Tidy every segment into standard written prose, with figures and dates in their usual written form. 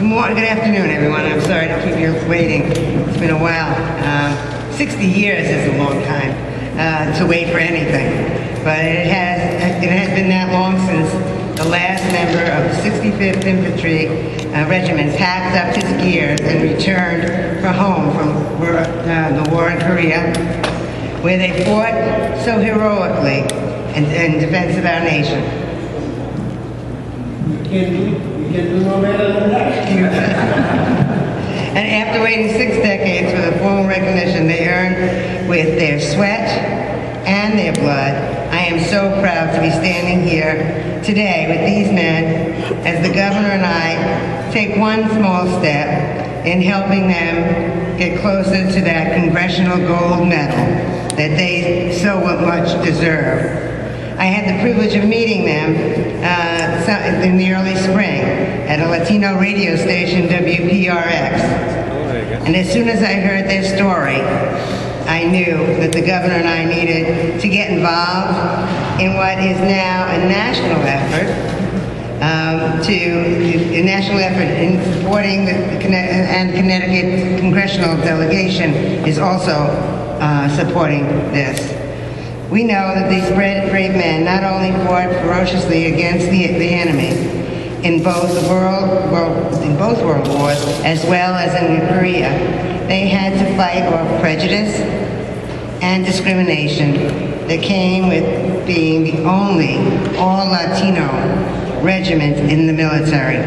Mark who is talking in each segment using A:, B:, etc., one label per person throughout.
A: Good afternoon, everyone. I'm sorry to keep you waiting. It's been a while. 60 years is a long time to wait for anything. But it has been that long since the last member of the 65th Infantry Regiment packed up his gears and returned for home from the war in Korea, where they fought so heroically in defense of our nation.
B: You can do no better than that.
A: And after waiting 6 decades for the formal recognition they earned with their sweat and their blood, I am so proud to be standing here today with these men as the governor and I take one small step in helping them get closer to that congressional gold medal that they so much deserve. I had the privilege of meeting them in the early spring at a Latino radio station, WPRX. And as soon as I heard their story, I knew that the governor and I needed to get involved in what is now a national effort, in supporting and Connecticut congressional delegation is also supporting this. We know that these brave men not only fought ferociously against the enemy in both world wars as well as in Korea. They had to fight off prejudice and discrimination that came with being the only all-Latino regiment in the military.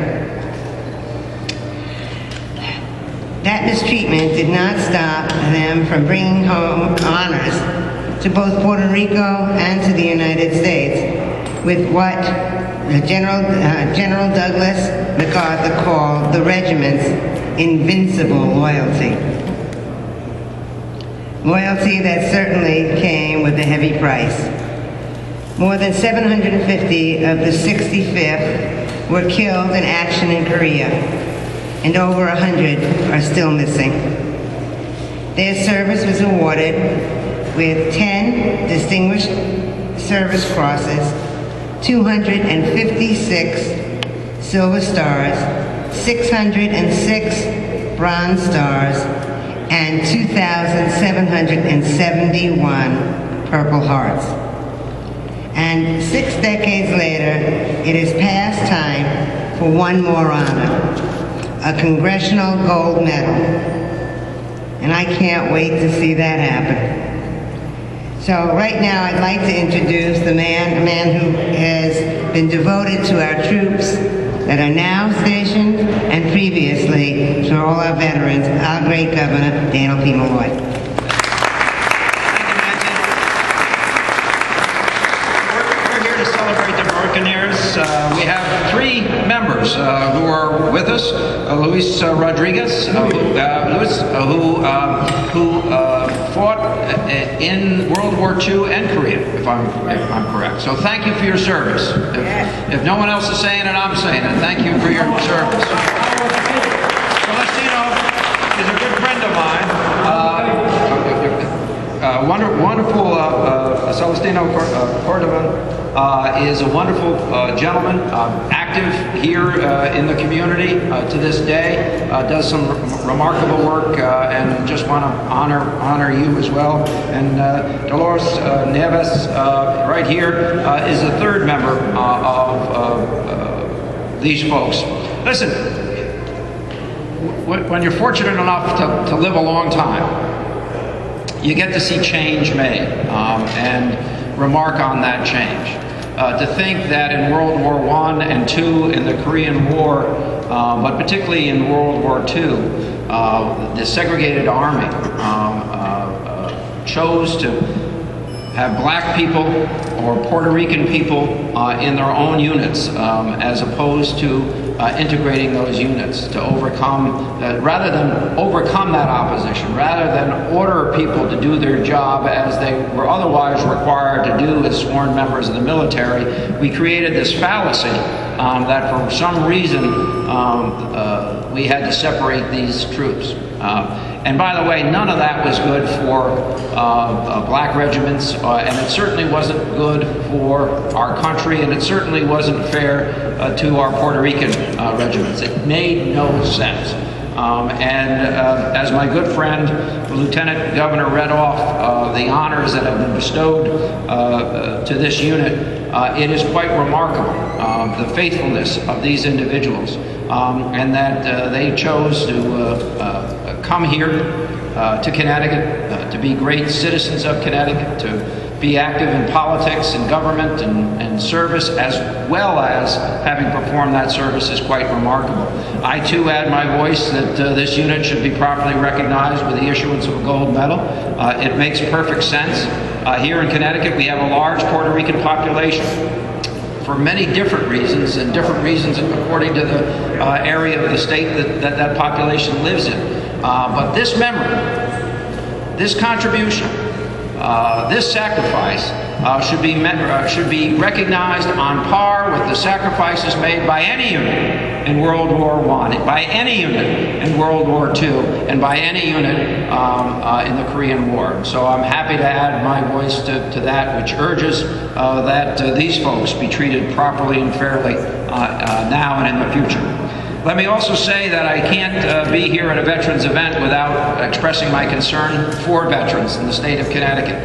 A: That mistreatment did not stop them from bringing home honors to both Puerto Rico and to the United States with what General Douglas MacArthur called the regiment's invincible loyalty. Loyalty that certainly came with a heavy price. More than 750 of the 65th were killed in action in Korea, and over 100 are still missing. Their service was awarded with 10 Distinguished Service Crosses, 256 Silver Stars, 606 Bronze Stars, and 2,771 Purple Hearts. And 6 decades later, it is past time for one more honor, a Congressional Gold Medal. And I can't wait to see that happen. So right now I'd like to introduce a man who has been devoted to our troops that are now stationed and previously to all our veterans, our great Governor, Daniel P. Malloy.
C: Thank you, We're here to celebrate the Borinqueneers. We have 3 members who are with us. Luis Rodriguez, who fought in World War II and Korea, if I'm correct. So thank you for your service. If no one else is saying it, I'm saying it. Thank you for your service. Celestino is a good friend of mine. Wonderful Celestino Cordova is a wonderful gentleman, active here in the community to this day, does some remarkable work, and just want to honor you as well. And Dolores Nieves, right here, is the 3rd member of these folks. Listen, when you're fortunate enough to live a long time, you get to see change made and remark on that change. To think that in World War I and II, in the Korean War, but particularly in World War II, the segregated army chose to have black people or Puerto Rican people in their own units, as opposed to integrating those units to overcome, rather than overcome that opposition, rather than order people to do their job as they were otherwise required to do as sworn members of the military. We created this fallacy that for some reason we had to separate these troops. And by the way, none of that was good for black regiments, and it certainly wasn't good for our country, and it certainly wasn't fair to our Puerto Rican regiments. It made no sense. As my good friend, the Lieutenant Governor, read off the honors that have been bestowed to this unit, it is quite remarkable, the faithfulness of these individuals, and that they chose to come here to Connecticut, to be great citizens of Connecticut, to be active in politics and government and service, as well as having performed that service, is quite remarkable. I too add my voice that this unit should be properly recognized with the issuance of a gold medal. It makes perfect sense. Here in Connecticut, we have a large Puerto Rican population for many different reasons, and different reasons according to the area of the state that population lives in. But this memory, this contribution, this sacrifice should be recognized on par with the sacrifices made by any unit in World War I, by any unit in World War II, and by any unit in the Korean War. So I'm happy to add my voice to that, which urges that these folks be treated properly and fairly now and in the future. Let me also say that I can't be here at a veterans event without expressing my concern for veterans in the state of Connecticut.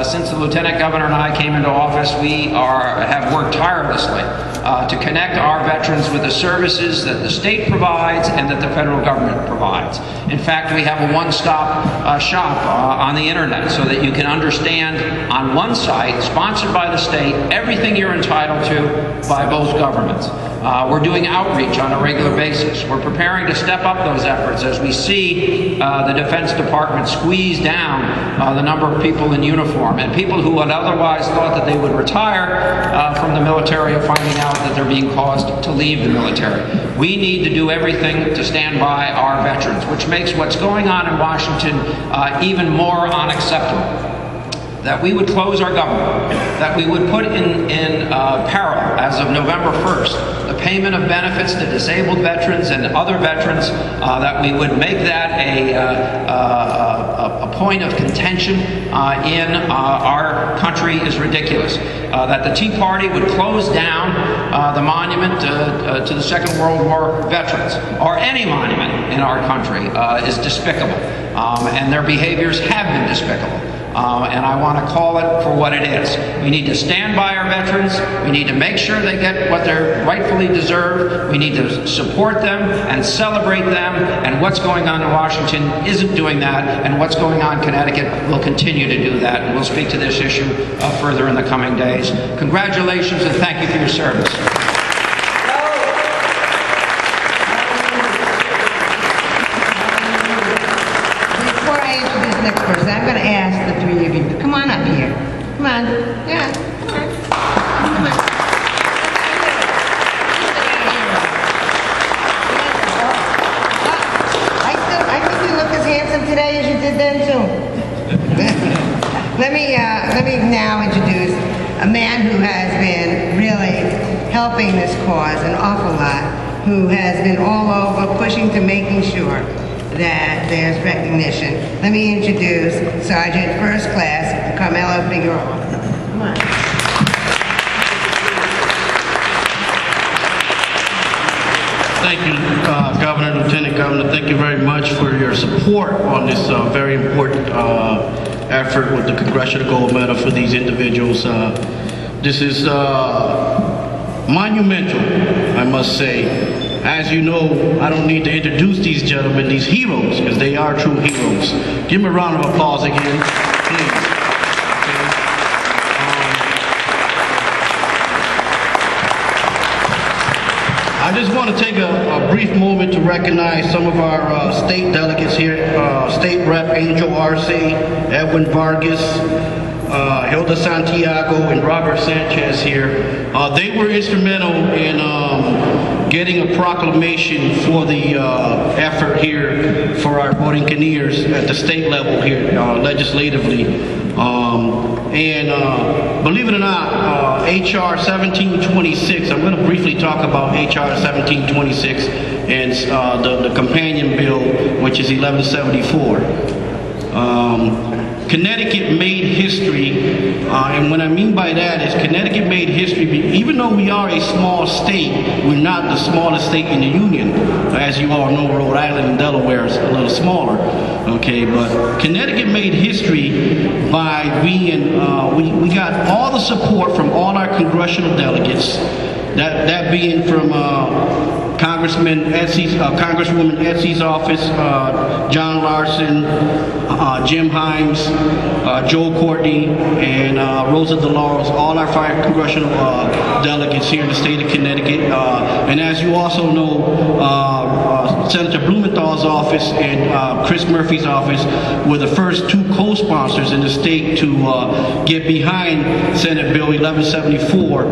C: Since the Lieutenant Governor and I came into office, we have worked tirelessly to connect our veterans with the services that the state provides and that the federal government provides. In fact, we have a one-stop shop on the internet so that you can understand on one site, sponsored by the state, everything you're entitled to by both governments. We're doing outreach on a regular basis. We're preparing to step up those efforts as we see the Defense Department squeeze down the number of people in uniform, and people who had otherwise thought that they would retire from the military are finding out that they're being caused to leave the military. We need to do everything to stand by our veterans, which makes what's going on in Washington even more unacceptable. That we would close our government, that we would put in peril, as of November 1st, the payment of benefits to disabled veterans and other veterans, that we would make that a point of contention in our country is ridiculous. That the Tea Party would close down the monument to the Second World War veterans, or any monument in our country, is despicable, and their behaviors have been despicable. And I want to call it for what it is. We need to stand by our veterans. We need to make sure they get what they rightfully deserve. We need to support them and celebrate them. And what's going on in Washington isn't doing that. And what's going on in Connecticut will continue to do that. And we'll speak to this issue further in the coming days. Congratulations and thank you for your service.
A: I'm going to ask the three of you to come on up here. Come on. Yeah. Come on. I think you look as handsome today as you did then too. Let me now introduce a man who has been really helping this cause an awful lot, who has been all over pushing to making sure that there's recognition. Let me introduce Sergeant First Class Carmelo Figueroa. Come on.
B: Thank you, Governor, Lieutenant Governor. Thank you very much for your support on this very important effort with the Congressional Gold Medal for these individuals. This is monumental, I must say. As you know, I don't need to introduce these gentlemen, these heroes, because they are true heroes. Give them a round of applause again, please. I just want to take a brief moment to recognize some of our state delegates here. State Rep Angel Arce, Edwin Vargas, Hilda Santiago, and Robert Sanchez here. They were instrumental in getting a proclamation for the effort here for our Borinqueneers at the state level here, legislatively. Believe it or not, HR 1726, I'm going to briefly talk about HR 1726 and the companion bill, which is 1174. Connecticut made history, and what I mean by that is Connecticut made history. Even though we are a small state, we're not the smallest state in the Union. As you all know, Rhode Island and Delaware is a little smaller. Okay, but Connecticut made history by being, we got all the support from all our congressional delegates, that being from Congresswoman Etsy's office, John Larson, Jim Himes, Joe Courtney, and Rosa Dolores, all our 5 congressional delegates here in the state of Connecticut. And as you also know, Senator Blumenthal's office and Chris Murphy's office were the first 2 co-sponsors in the state to get behind Senate Bill 1174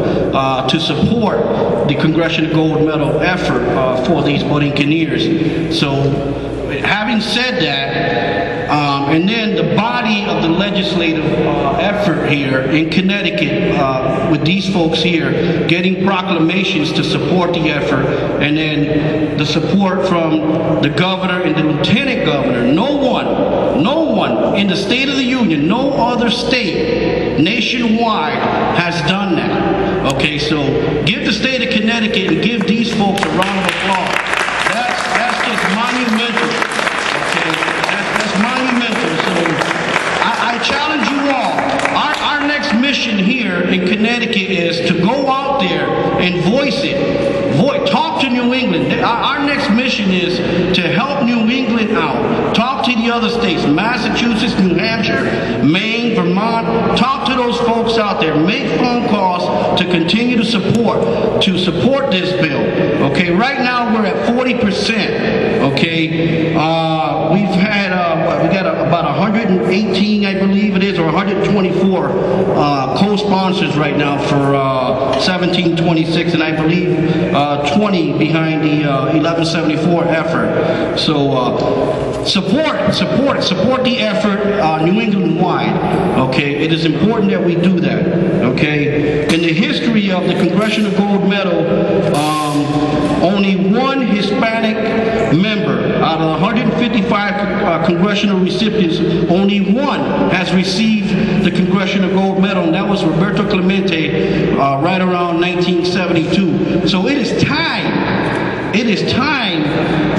B: to support the Congressional Gold Medal effort for these Borinqueneers. So, having said that, and then the body of the legislative effort here in Connecticut with these folks here getting proclamations to support the effort, and then the support from the governor and the lieutenant governor. No one in the state of the Union, no other state nationwide has done that. Okay, so give the state of Connecticut and give these folks a round of applause. That's just monumental. Okay, that's monumental. So I challenge you all. Our next mission here in Connecticut is to go out there and voice it. Talk to New England. Our next mission is to help New England out. Talk to the other states, Massachusetts, New Hampshire, Maine, Vermont. Talk to those folks out there. Make phone calls to continue to support this bill. Okay, right now we're at 40%. Okay, we got about 118, I believe it is, or 124 co-sponsors right now for 1726, and I believe 20 behind the 1174 effort. So support the effort New England-wide. Okay, it is important that we do that. Okay, in the history of the Congressional Gold Medal, only one Hispanic member out of 155 congressional recipients, only one has received the Congressional Gold Medal, and that was Roberto Clemente right around 1972. So it is time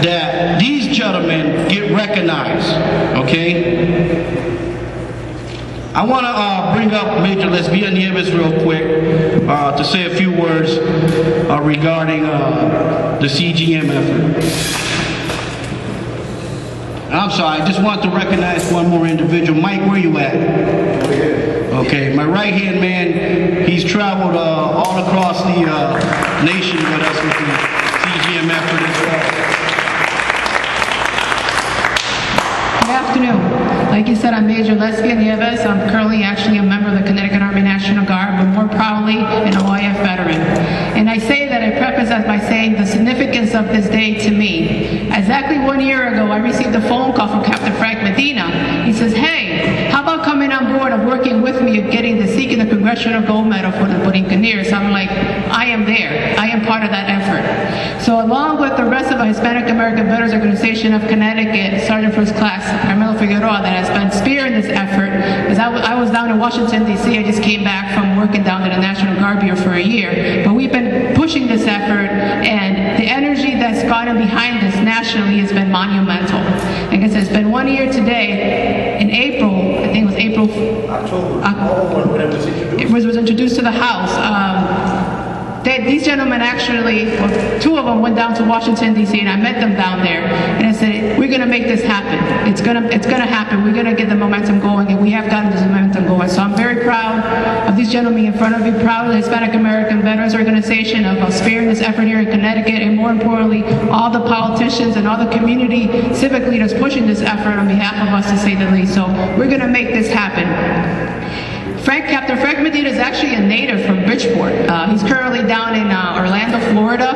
B: that these gentlemen get recognized. Okay? I want to bring up Major Lesbia Nieves real quick to say a few words regarding the CGM effort. I'm sorry, I just want to recognize one more individual. Mike, where you at? Okay, my right-hand man, he's traveled all across the nation with us with the CGM effort as well.
D: Good afternoon. Like you said, I'm Major Lesbia Nieves. I'm currently actually a member of the Connecticut Army National Guard, but more proudly an OIF veteran. And I say that, I preface that by saying the significance of this day to me. Exactly 1 year ago, I received a phone call from Captain Frank Medina. He says, hey, how about coming on board of working with me of seeking the Congressional Gold Medal for the Borinqueneers? I'm like, I am there. I am part of that effort. So along with the rest of the Hispanic American Veterans Organization of Connecticut, Sergeant First Class Carmelo Figueroa, that has been spearheading this effort, because I was down in Washington, D.C. I just came back from working down at the National Guard Bureau for a year. But we've been pushing this effort, and the energy that's gotten behind this nationally has been monumental. Like I said, it's been 1 year today. In April, I think it was October, it was introduced to the House. These gentlemen actually, well, 2 of them went down to Washington, D.C., and I met them down there, and I said, we're going to make this happen. It's going to happen. We're going to get the momentum going, and we have gotten this momentum going. So I'm very proud of these gentlemen in front of you, proud of the Hispanic American Veterans Organization of spearheading this effort here in Connecticut, and more importantly, all the politicians and all the community civic leaders pushing this effort on behalf of us, to say the least. So we're going to make this happen. Captain Frank Medina is actually a native from Bridgeport. He's currently down in Orlando, Florida,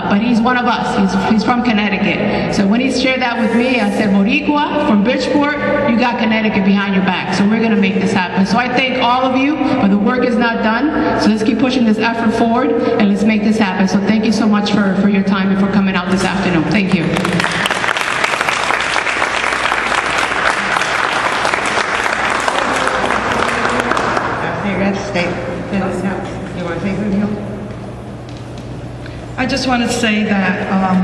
D: but he's one of us. He's from Connecticut. So when he shared that with me, I said, Boricua from Bridgeport, you got Connecticut behind your back. So we're going to make this happen. So I thank all of you for the work work is not done, so let's keep pushing this effort forward and let's make this happen. So thank you so much for your time and for coming out this afternoon. Thank you.
A: You want to take it, Neil?
E: I just want to say that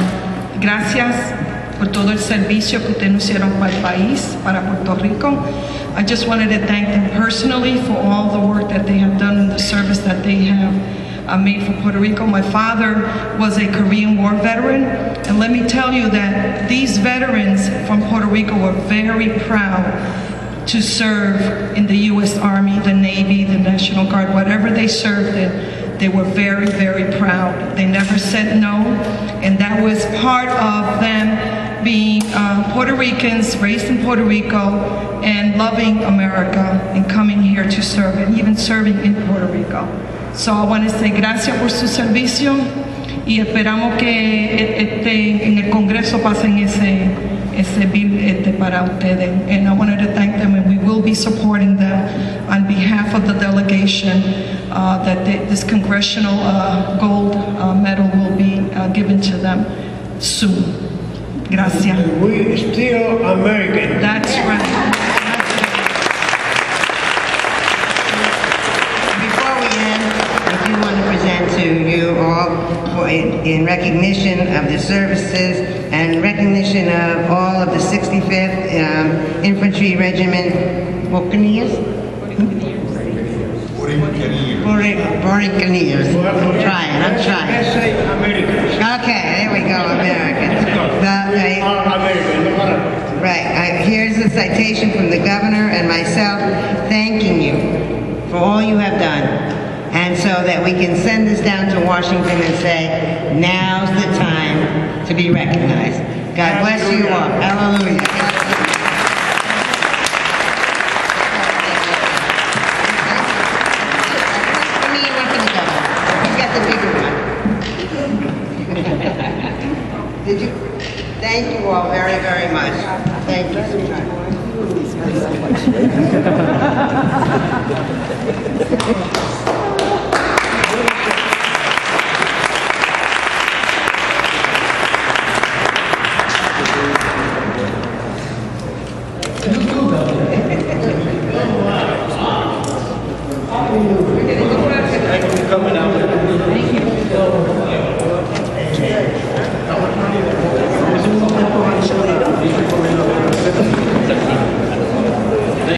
E: gracias por todo el servicio que ustedes nos hicieron para el país, para Puerto Rico. I just wanted to thank them personally for all the work that they have done and the service that they have made for Puerto Rico. My father was a Korean War veteran, and let me tell you that these veterans from Puerto Rico were very proud to serve in the U.S. Army, the Navy, the National Guard, whatever they served in. They were very, very proud. They never said no, and that was part of them being Puerto Ricans, raised in Puerto Rico, and loving America, and coming here to serve, and even serving in Puerto Rico. So I want to say gracias por su servicio, y esperamos que en el Congreso pasen ese bill para ustedes. And I wanted to thank them, and we will be supporting them on behalf of the delegation, that this congressional gold medal will be given to them soon. Gracias.
F: We still American.
E: That's right.
A: Before we end, I do want to present to you all, in recognition of the services and recognition of all of the 65th Infantry Regiment, Borinqueneers? Borinqueneers. I'm trying.
F: Let's say Americans.
A: Okay, there we go, Americans. Right, here's a citation from the governor and myself thanking you for all you have done. And so that we can send this down to Washington and say, now's the time to be recognized. God bless you all. Hallelujah. Give me your weapon, governor. He's got the bigger one. Did you? Thank you all very, very much. Thank you, sweetheart.